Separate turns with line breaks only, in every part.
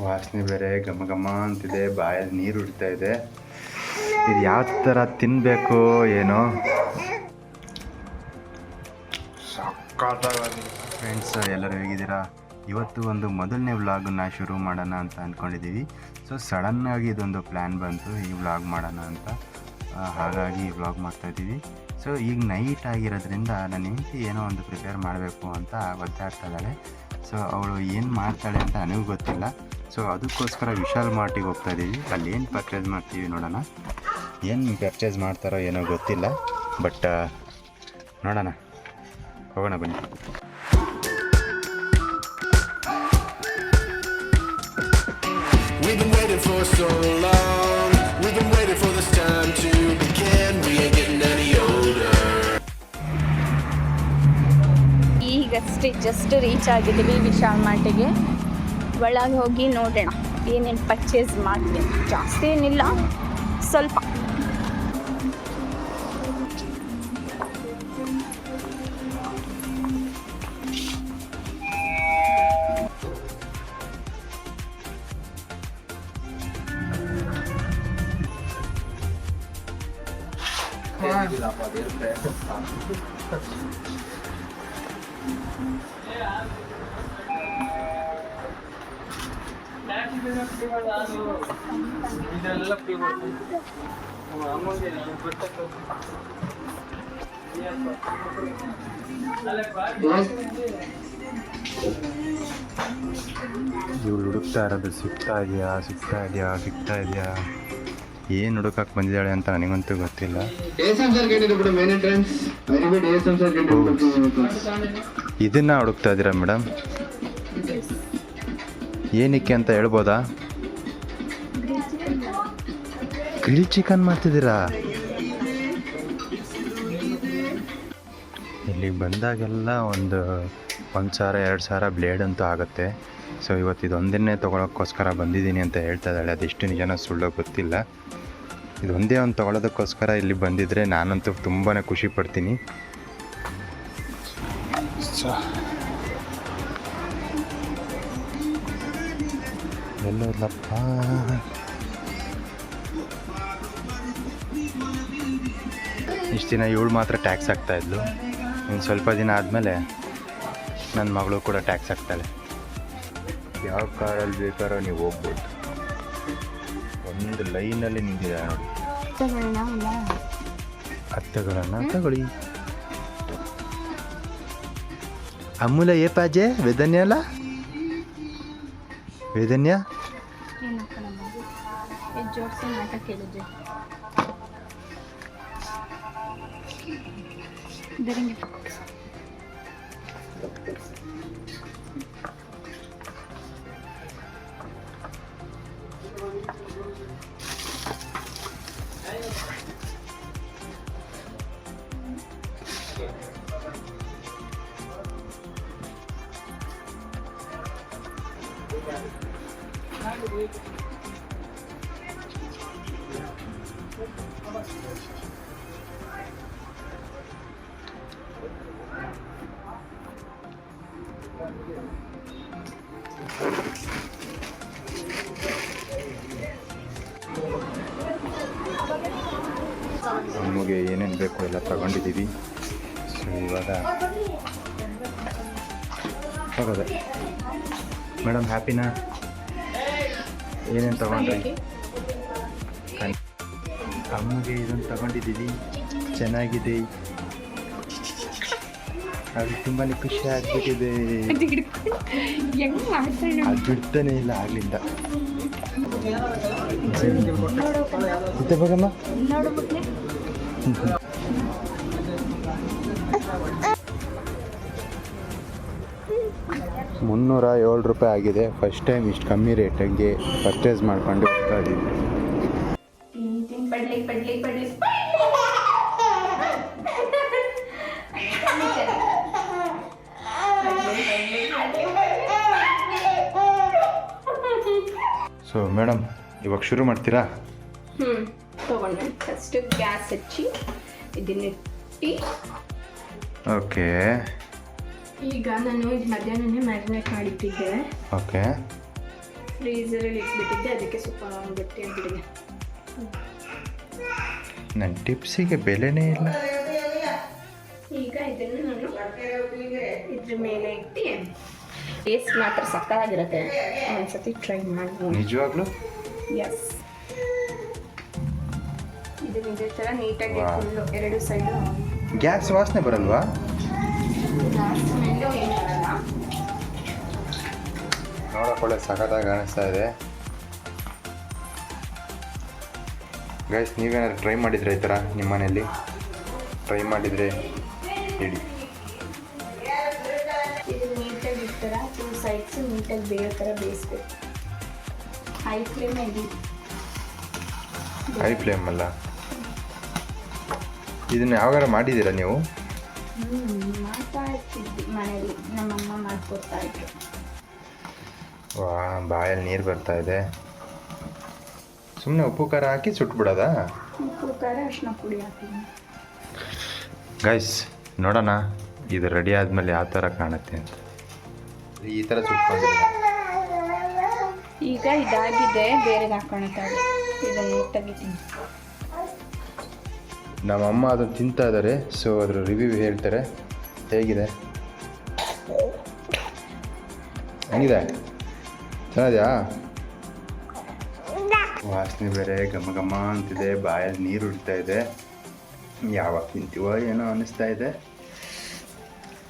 ವಾಸನೆ ಬೇರೆ ಘಮ ಘಮ ಅಂತಿದೆ, ಬಾಯಲ್ಲಿ ನೀರು ಉಡ್ತಾ ಇದೆ. ಇದು ಯಾವ ಥರ ತಿನ್ನಬೇಕು ಏನೋ. ಫ್ರೆಂಡ್ಸ್ ಎಲ್ಲರೂ ಹೇಗಿದ್ದೀರಾ? ಇವತ್ತು ಒಂದು ಮೊದಲನೇ ವ್ಲಾಗನ್ನು ಶುರು ಮಾಡೋಣ ಅಂತ ಅಂದ್ಕೊಂಡಿದ್ದೀವಿ. ಸೊ ಸಡನ್ನಾಗಿ ಇದೊಂದು ಪ್ಲ್ಯಾನ್ ಬಂತು, ಈ ವ್ಲಾಗ್ ಮಾಡೋಣ ಅಂತ. ಹಾಗಾಗಿ ಈ ವ್ಲಾಗ್ ಮಾಡ್ತಾಯಿದ್ದೀವಿ. ಸೊ ಈಗ ನೈಟ್ ಆಗಿರೋದ್ರಿಂದ ನನ್ನ ಹೆಂಡತಿ ಏನೋ ಒಂದು ಪ್ರಿಪೇರ್ ಮಾಡಬೇಕು ಅಂತ ಒದ್ದಾಡ್ತಾ ಇದ್ದಾಳೆ. ಸೊ ಅವಳು ಏನು ಮಾಡ್ತಾಳೆ ಅಂತ ನನಗೂ ಗೊತ್ತಿಲ್ಲ. ಸೊ ಅದಕ್ಕೋಸ್ಕರ ವಿಶಾಲ್ ಮಾರ್ಟಿಗೆ ಹೋಗ್ತಾಯಿದ್ದೀವಿ. ಅಲ್ಲಿ ಏನು ಪರ್ಚೇಸ್ ಮಾಡ್ತೀವಿ ನೋಡೋಣ. ಏನು ಪರ್ಚೇಸ್ ಮಾಡ್ತಾರೋ ಏನೋ ಗೊತ್ತಿಲ್ಲ, ಬಟ್ ನೋಡೋಣ, ಹೋಗೋಣ ಬನ್ನಿ.
We've been waiting for so long. We've been waiting for this time to begin. We ain't getting any older.
ಈಗಷ್ಟೇ ಜಸ್ಟ್ ರೀಚ್ ಆಗಿದ್ದೀವಿ ವಿಶಾಲ್ ಮಾರ್ಟಿಗೆ. ಒಳಗೆ ಹೋಗಿ ನೋಡೋಣ ಏನೇನು ಪರ್ಚೇಸ್ ಮಾಡ್ತೀನಿ. ಜಾಸ್ತಿ ಏನಿಲ್ಲ, ಸ್ವಲ್ಪ.
ಇವಳು ಹುಡುಕ್ತಾ ಇರೋದು ಸಿಗ್ತಾ ಇದೆಯಾ ಏನು ಹುಡುಕಕ್ಕೆ ಬಂದಿದ್ದಾಳೆ ಅಂತ ನನಗಂತೂ ಗೊತ್ತಿಲ್ಲ. ಇದನ್ನ ಹುಡುಕ್ತಾ ಇದ್ದೀರಾ ಮೇಡಮ್? ಏನಕ್ಕೆ ಅಂತ ಹೇಳ್ಬೋದಾ? ಗ್ರಿಲ್ ಚಿಕನ್ ಮಾಡ್ತಿದ್ದೀರಾ? ಇಲ್ಲಿಗೆ ಬಂದಾಗೆಲ್ಲ ಒಂದು 1,000-2,000 ಬ್ಲೇಡ್ ಅಂತೂ ಆಗುತ್ತೆ. ಸೊ ಇವತ್ತು ಇದೊಂದನ್ನೇ ತೊಗೊಳಕ್ಕೋಸ್ಕರ ಬಂದಿದ್ದೀನಿ ಅಂತ ಹೇಳ್ತಾ ಇದ್ದಾಳೆ. ಅದೆಷ್ಟು ನಿಜನ ಸುಳ್ಳೋ ಗೊತ್ತಿಲ್ಲ. ಇದೊಂದೇ ಒಂದು ತೊಗೊಳೋದಕ್ಕೋಸ್ಕರ ಇಲ್ಲಿ ಬಂದಿದ್ದರೆ ನಾನಂತೂ ತುಂಬಾ ಖುಷಿ ಪಡ್ತೀನಿ. ಎಲ್ಲೋ ಇಲ್ಲಪ್ಪ. ಇಷ್ಟು ದಿನ ಇವಳು ಮಾತ್ರ ಟ್ಯಾಕ್ಸ್ ಹಾಕ್ತಾಯಿದ್ಲು. ಇನ್ನು ಸ್ವಲ್ಪ ದಿನ ಆದಮೇಲೆ ನನ್ನ ಮಗಳು ಕೂಡ ಟ್ಯಾಕ್ಸ್ ಹಾಕ್ತಾಳೆ. ಯಾವ ಕಾರಲ್ಲಿ ಬೇಕಾರೋ ನೀವು ಹೋಗ್ಬೋದು. ಒಂದು ಲೈನಲ್ಲಿ ನಿಂತಿದೆ ನೋಡಿ. ಹತ್ತುಗಳನ್ನು ತಗೊಳ್ಳಿ. ಅಮೂಲ ಏ ಪಾಜೆ ವೇದನ್ಯ ಅಲ್ಲ? ವೇದನ್ಯ ನಮಗೆ ಏನೇನು ಬೇಕು ಎಲ್ಲ ತಗೊಂಡಿದ್ದೀವಿ. ಸೊ ಇವಾಗ ಹೋಗೋದೆ. ಮೇಡಮ್ ಹ್ಯಾಪಿನಾ? ಏನೇನು ತಗೊಂಡ್ರಿ? ಅಮ್ಮಗೆ ಇದನ್ನು ತಗೊಂಡಿದ್ದೀವಿ, ಚೆನ್ನಾಗಿದೆ. ಅದು ತುಂಬಾ ಖುಷಿ ಆಗ್ಬಿಟ್ಟಿದೆ. ಅದು ಬಿಡ್ತಾನೆ ಇಲ್ಲ ಆಗ್ಲಿಂದ. ಮತ್ತೆ ಬಗಮ್ಮ 307 ರೂಪಾಯಿ ಆಗಿದೆ. ಫಸ್ಟ್ ಟೈಮ್ ಇಷ್ಟು ಕಮ್ಮಿ ರೇಟಿಗೆ ಪರ್ಚೇಸ್ ಮಾಡ್ಕೊಂಡು ಹೋಗ್ತಾ ಇದ್ದೀವಿ. ಸೊ ಮೇಡಮ್ ಇವಾಗ ಶುರು ಮಾಡ್ತೀರಾ?
ತಗೊಂಡೆ. ಫಸ್ಟ್ ಗ್ಯಾಸ್ ಹಚ್ಚಿ ಇದನ್ನಿಟ್ಟು.
ಓಕೆ.
ಈಗ ನಾನು ಇದು ಮಧ್ಯಾಹ್ನನೇ ಮ್ಯಾರಿನೇಟ್ ಮಾಡಿಟ್ಟಿದ್ದೆ.
ಓಕೆ.
ಫ್ರೀಸರಲ್ಲಿ ಇಟ್ಬಿಟ್ಟಿದ್ದೆ, ಅದಕ್ಕೆ ಸ್ವಲ್ಪ ಗಟ್ಟಿಯಾಗಿಬಿಟ್ಟಿದೆ.
ನನ್ನ ಟಿಪ್ಸಿಗೆ ಬೆಲೆನೇ ಇಲ್ಲ.
ಈಗ ಇದನ್ನು ನಾನು ಇದ್ರ ಮೇಲೆ ಇಟ್ಟು ಟೇಸ್ಟ್ ಮಾತ್ರ ಸಕ್ಕತ್ತಾಗಿರುತ್ತೆ. ಒಂದ್ಸತಿ ಟ್ರೈ ಮಾಡಿ.
ನಿಜವಾಗ್ಲೂ
ಎಸ್, ಇದನ್ನ ಇದೇ ಥರ ನೀಟಾಗಿ ಫುಲ್ಲು 2 ಸೈಡು
ಗ್ಯಾಸ್ ವಾಸನೆ ಬರಲ್ವಾ?
ಗ್ಯಾಸ್ ಸ್ಮೆಲ್ಲು ಏನು ಬರಲ್ಲ.
ನೋಡೋಕೊಳ್ಳೆ ಸಖತ್ತಾಗಿ ಕಾಣಿಸ್ತಾ ಇದೆ. ಗೈಸ್, ನೀವೇನಾದ್ರು ಟ್ರೈ ಮಾಡಿದ್ರೆ ಈ ಥರ ನಿಮ್ಮ ಮನೆಯಲ್ಲಿ ಟ್ರೈ ಮಾಡಿದರೆ ಹೇಳಿ.
ಇದು ನೀಟಾಗಿ ಈ ಥರ 2 ಸೈಡ್ಸು ನೀಟಾಗಿ ಬೇರೆ ಥರ ಬೇಯಿಸ್ಬೇಕು. ಹೈ ಫ್ಲೇಮಲ್ಲಿ.
ಹೈ ಫ್ಲೇಮ್ ಅಲ್ಲ. ಇದನ್ನ ಯಾವಾಗಾರ ಮಾಡಿದ್ದೀರಾ ನೀವು?
ಮಾಡ್ತಾ ಇರ್ತಿದ್ವಿ ಮನೇಲಿ, ನಮ್ಮಮ್ಮ ಮಾಡ್ಕೊಡ್ತಾ ಇದ್ರು.
ವಾ, ಬಾಯಲ್ಲಿ ನೀರು ಬರ್ತಾ ಇದೆ. ಸುಮ್ಮನೆ ಉಪ್ಪು ಖಾರ ಹಾಕಿ ಸುಟ್ಬಿಡೋದಾ?
ಉಪ್ಪು ಖಾರ ಅರಿಶಿನ ಪುಡಿ ಹಾಕಿದ್ದೀನಿ.
ಗೈಸ್, ನೋಡೋಣ ಇದು ರೆಡಿ ಆದಮೇಲೆ ಯಾವ ಥರ ಕಾಣುತ್ತೆ ಅಂತ. ಈ ಥರ ಸುಟ್ಕೊಂಡಿದ್ದೀನಿ.
ಈಗ ಇದಾಗಿದೆ, ಬೇರೆಗೆ ಹಾಕೊಳ್ತಾರೆ. ಇದನ್ನು ತೆಗಿತೀನಿ.
ನಮ್ಮಮ್ಮ ಅದನ್ನು ತಿಂತಾ ಇದ್ದಾರೆ, ಸೊ ಅದ್ರ ರಿವ್ಯೂ ಹೇಳ್ತಾರೆ. ಹೇಗಿದೆ? ಹೆಂಗಿದೆ? ಚೆನ್ನಾಗಿದೆಯಾ? ವಾಸನೆ ಬೇರೆ ಘಮ ಘಮ ಅಂತಿದೆ, ಬಾಯಲ್ಲಿ ನೀರು ಉಡ್ತಾ ಇದೆ. ಯಾವಾಗ ತಿಂತೀವೋ ಏನೋ ಅನ್ನಿಸ್ತಾ ಇದೆ,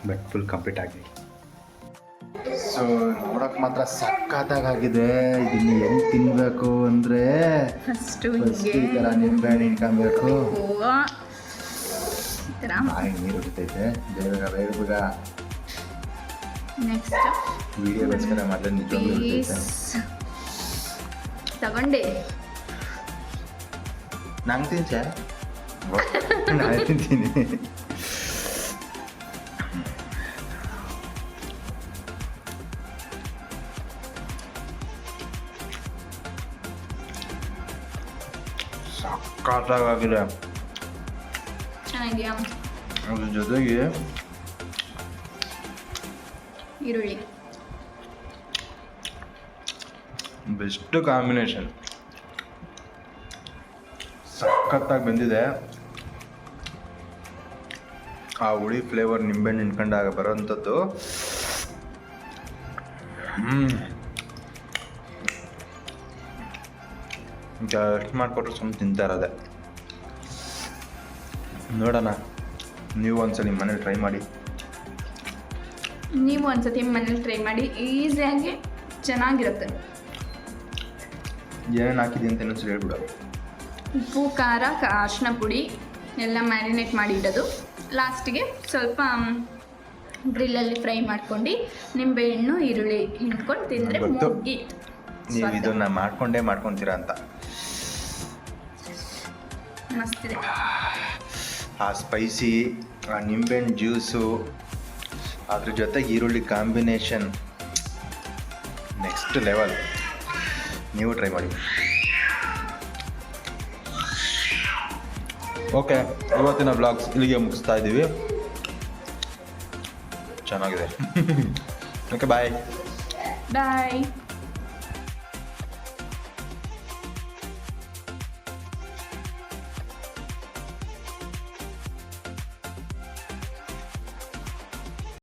ಬಟ್ ಫುಲ್ ಕಂಪ್ಲೀಟ್ ಆಗಿದೆ. ಸೊ ನೋಡೋಕೆ ಮಾತ್ರ ಸಖತ್ತಾಗಿದೆ. ಇದನ್ನ ಹೆಂಗೆ ತಿನ್ನಬೇಕು ಅಂದರೆ
ಫಸ್ಟು
ಈ ಥರ ನಿಂಬೆಹಣ್ಣು ಇಟ್ಕೊಬೇಕು.
ಈ ಥರ
ಬಾಯಿ ನೀರು ಉಡ್ತೈತೆ. ಬೇಗ
ನೆಕ್ಸ್ಟ್
ವೀಡಿಯೋಗೋಸ್ಕರ ಮೊದಲು ನಿಜವಾಗ್ಲೂ ಉಡ್ತೈತೆ.
ತಗೊಂಡೆ
ನಂಗೆ ತಿಂಚೆ ನಾನು ತಿಂತೀನಿ. ಸಖತ್ತಾಗಿದೆ.
ಚೆನ್ನಾಗಿದೆಯಾ?
ಅದ್ರ ಜೊತೆಗೆ
ಈರುಳ್ಳಿ
ಬೆಸ್ಟ್ ಕಾಂಬಿನೇಷನ್. ಸಖತ್ತಾಗಿ ಬಂದಿದೆ. ಆ ಹುಳಿ ಫ್ಲೇವರ್ ನಿಂಬೆಹಣ್ಣು ನಿಂತ್ಕೊಂಡಾಗ ಬರೋವಂಥದ್ದು. ಎಷ್ಟು ಮಾಡಿಕೊಟ್ರು ಸುಮ್ಮನೆ ತಿಂತಾ ಇರೋದೆ. ನೋಡೋಣ, ನೀವು ಒಂದ್ಸಲ ನಿಮ್ಮ ಮನೇಲಿ ಟ್ರೈ ಮಾಡಿ.
ನೀವು ಒಂದ್ಸತಿ ಮನೇಲಿ ಟ್ರೈ ಮಾಡಿ, ಈಸಿಯಾಗಿ ಚೆನ್ನಾಗಿರುತ್ತೆ.
ಏನೇನು ಹಾಕಿದೆ ಅಂತ ಇನ್ನೊಂದ್ಸಲ ಹೇಳ್ಬಿಡು.
ಉಪ್ಪು ಖಾರ ಅರಿಶಿನ ಪುಡಿ ಎಲ್ಲ ಮ್ಯಾರಿನೇಟ್ ಮಾಡಿ ಇಡೋದು. ಲಾಸ್ಟಿಗೆ ಸ್ವಲ್ಪ ಗ್ರಿಲ್ಲಲ್ಲಿ ಫ್ರೈ ಮಾಡ್ಕೊಂಡು ನಿಂಬೆಹಣ್ಣು ಈರುಳ್ಳಿ ಹಿಂಡ್ಕೊಂಡು ತಿಂದರೆ
ಗೊತ್ತು.
ಮುಗೀತು.
ನೀವು ಇದನ್ನ ಮಾಡ್ಕೊತೀರಾ ಅಂತ.
ಮಸ್ತಿದೆ.
ಆ ಸ್ಪೈಸಿ, ಆ ನಿಂಬೆಹಣ್ಣು ಜ್ಯೂಸು, ಅದ್ರ ಜೊತೆಗೆ ಈರುಳ್ಳಿ ಕಾಂಬಿನೇಷನ್ ನೆಕ್ಸ್ಟ್ ಲೆವೆಲ್. ನೀವು ಟ್ರೈ ಮಾಡಿ. ಓಕೆ, ಇವತ್ತಿನ ಬ್ಲಾಗ್ಸ್ ಇಲ್ಲಿಗೆ ಮುಗಿಸ್ತಾ ಇದ್ದೀವಿ. ಚೆನ್ನಾಗಿದೆ. ಓಕೆ, ಬಾಯ್.
ಬಾಯ್.